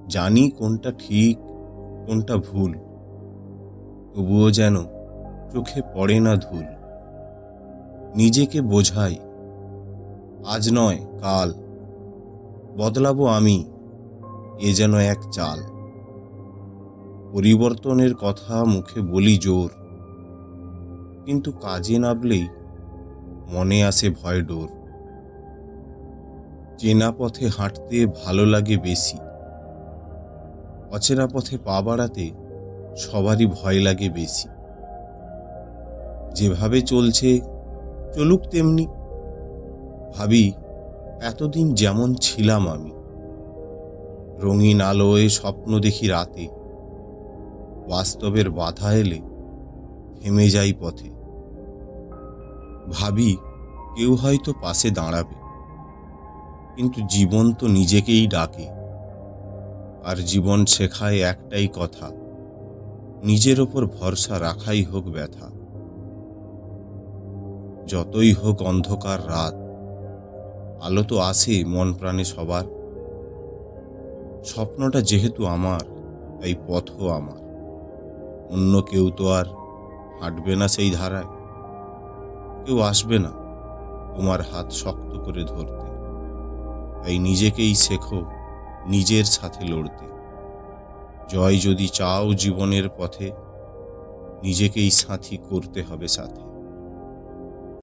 জানি কোনটা ঠিক কোনটা ভুল, তবুও যেন চোখে পড়ে না ধুল। নিজেকে বোঝাই আজ নয় কাল, বদলাবো আমি, এ যেন এক চাল। পরিবর্তনের কথা মুখে বলি জোর, কিন্তু কাজে নামলেই মনে আসে ভয় ডোর। চেনা পথে হাঁটতে ভালো লাগে বেশি, অচেনা পথে পা বাড়াতে সবারই ভয় লাগে বেশি। যেভাবে চলছে চলুক তেমনি, ভাবি এতদিন যেমন ছিলাম আমি। রঙিন আলোয় স্বপ্ন দেখি রাতে, বাস্তবের বাধা এলে থেমে যাই পথে। ভাবি কেউ হয়তো পাশে দাঁড়াবে, কিন্তু জীবন তো নিজেকেই ডাকে। আর জীবন শেখায় একটাই কথা, নিজের ওপর ভরসা রাখাই হোক ব্যথা। যতই হোক অন্ধকার রাত, আলো তো আসে মন প্রাণে সবার। স্বপ্নটা যেহেতু আমার, তাই পথও আমার। অন্য কেউ তো আর হাঁটবে না সেই ধারায়, কেউ আসবে না তোমার হাত শক্ত করে ধরতে। তাই নিজেকেই শেখো নিজের সাথে লড়তে। জয় যদি চাও জীবনের পথে, নিজেকেই সাথী করতে হবে সাথে।